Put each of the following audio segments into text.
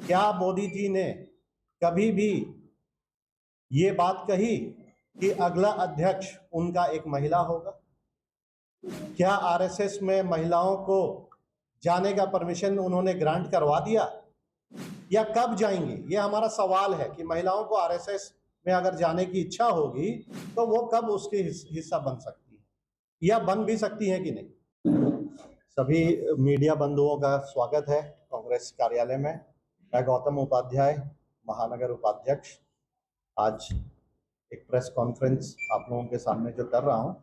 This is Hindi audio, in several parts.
क्या मोदी जी ने कभी भी ये बात कही कि अगला अध्यक्ष उनका एक महिला होगा? क्या आरएसएस में महिलाओं को जाने का परमिशन उन्होंने ग्रांट करवा दिया या कब जाएंगे? ये हमारा सवाल है कि महिलाओं को आरएसएस में अगर जाने की इच्छा होगी तो वो कब उसके हिस्सा बन सकती है या बन भी सकती है कि नहीं। सभी मीडिया बंधुओं का स्वागत है कांग्रेस कार्यालय में। मैं गौतम उपाध्याय, महानगर उपाध्यक्ष, आज एक प्रेस कॉन्फ्रेंस आप लोगों के सामने जो कर रहा हूं,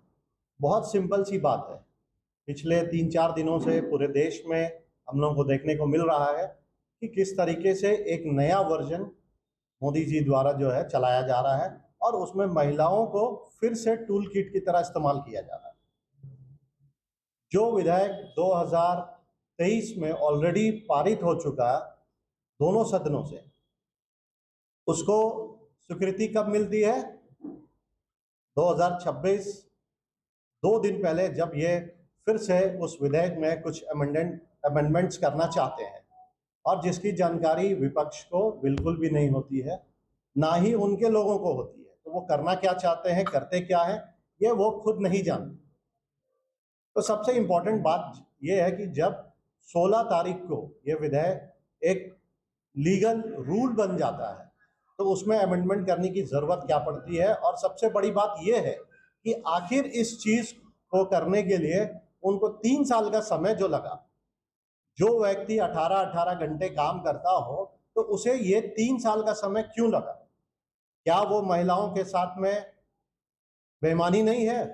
बहुत सिंपल सी बात है। पिछले 3-4 दिनों से पूरे देश में हम लोगों को देखने को मिल रहा है कि किस तरीके से एक नया वर्जन मोदी जी द्वारा जो है चलाया जा रहा है और उसमें महिलाओं को फिर से टूल किट की तरह इस्तेमाल किया जा रहा है। जो विधेयक 2023 में ऑलरेडी पारित हो चुका दोनों सदनों से, उसको स्वीकृति कब मिलती है? 2026, 2 दिन पहले, जब ये फिर से उस विधेयक में कुछ अमेंडमेंट्स करना चाहते हैं और जिसकी जानकारी विपक्ष को बिल्कुल भी नहीं होती है, ना ही उनके लोगों को होती है। तो वो करना क्या चाहते हैं, करते क्या है, ये वो खुद नहीं जानते। तो सबसे इम्पोर्टेंट बात ये है कि जब 16 तारीख को ये विधेयक एक लीगल रूल बन जाता है तो उसमें अमेंडमेंट करने की जरूरत क्या पड़ती है। और सबसे बड़ी बात ये है कि आखिर इस चीज को करने के लिए उनको 3 साल का समय जो लगा, जो व्यक्ति 18 घंटे काम करता हो तो उसे ये 3 साल का समय क्यों लगा? क्या वो महिलाओं के साथ में बेईमानी नहीं है?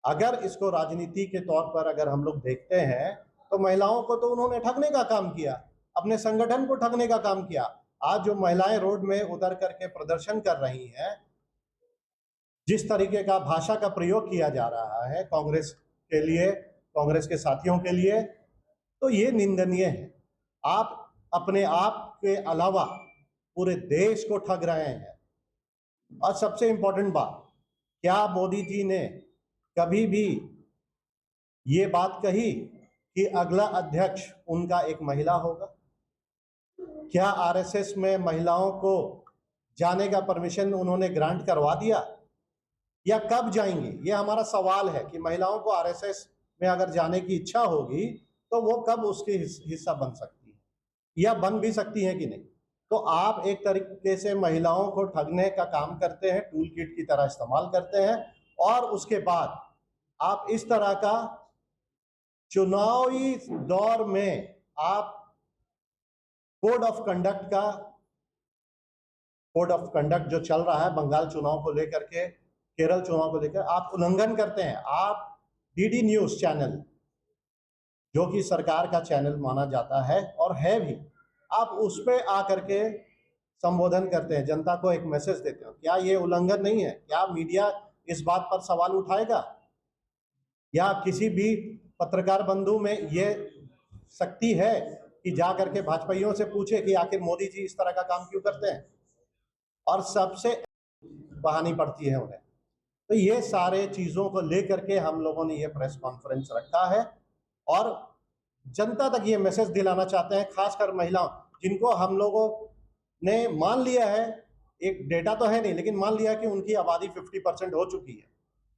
अगर इसको राजनीति के तौर पर अगर हम लोग देखते हैं तो महिलाओं को तो उन्होंने ठगने का काम किया, अपने संगठन को ठगने का काम किया। आज जो महिलाएं रोड में उतर करके प्रदर्शन कर रही हैं, जिस तरीके का भाषा का प्रयोग किया जा रहा है कांग्रेस के लिए, कांग्रेस के साथियों के लिए, तो ये निंदनीय है। आप अपने आप के अलावा पूरे देश को ठग रहे हैं। और सबसे इंपॉर्टेंट बात, क्या मोदी जी ने कभी भी ये बात कही कि अगला अध्यक्ष उनका एक महिला होगा? क्या आरएसएस में महिलाओं को जाने का परमिशन उन्होंने ग्रांट करवा दिया या कब जाएंगे? ये हमारा सवाल है कि महिलाओं को आरएसएस में अगर जाने की इच्छा होगी तो वो कब उसके हिस्सा बन सकती है या बन भी सकती है कि नहीं। तो आप एक तरीके से महिलाओं को ठगने का काम करते हैं, टूल किट की तरह इस्तेमाल करते हैं, और उसके बाद आप इस तरह का चुनावी दौर में आप कोड ऑफ कंडक्ट जो चल रहा है बंगाल चुनाव को लेकर के, केरल चुनाव को लेकर, आप उल्लंघन करते हैं। आप डीडी न्यूज चैनल, जो कि सरकार का चैनल माना जाता है और है भी, आप उस पे आकर के संबोधन करते हैं, जनता को एक मैसेज देते हो। क्या ये उल्लंघन नहीं है? क्या मीडिया इस बात पर सवाल उठाएगा या किसी भी पत्रकार बंधु में ये शक्ति है कि जा करके भाजपाइयों से पूछे कि आखिर मोदी जी इस तरह का काम क्यों करते हैं? और सबसे बहानी पड़ती है उन्हें। तो ये सारे चीजों को लेकर के हम लोगों ने ये प्रेस कॉन्फ्रेंस रखा है और जनता तक ये मैसेज दिलाना चाहते हैं, खासकर महिलाओं, जिनको हम लोगों ने मान लिया है, एक डेटा तो है नहीं लेकिन मान लिया कि उनकी आबादी 50% हो चुकी है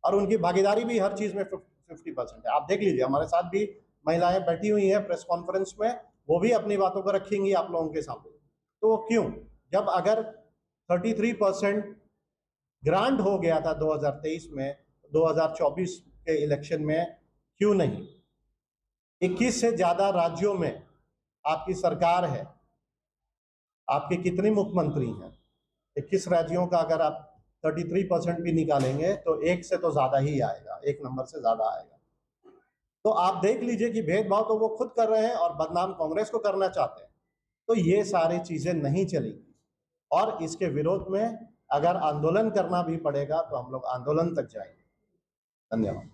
और उनकी भागीदारी भी हर चीज में 50% है। आप देख लीजिए, हमारे साथ भी महिलाएं बैठी हुई हैं प्रेस कॉन्फ्रेंस में, वो भी अपनी बातों को रखेंगी आप लोगों के सामने। तो क्यों, जब अगर 33% ग्रांट हो गया था 2023 में, 2024 के इलेक्शन में क्यों नहीं? 21 से ज्यादा राज्यों में आपकी सरकार है, आपके कितने मुख्यमंत्री हैं? 21 राज्यों का अगर आप 33% भी निकालेंगे तो एक से तो ज्यादा ही आएगा, एक नंबर से ज्यादा आएगा। तो आप देख लीजिए कि भेदभाव तो वो खुद कर रहे हैं और बदनाम कांग्रेस को करना चाहते हैं। तो ये सारी चीजें नहीं चलेंगी और इसके विरोध में अगर आंदोलन करना भी पड़ेगा तो हम लोग आंदोलन तक जाएंगे। धन्यवाद।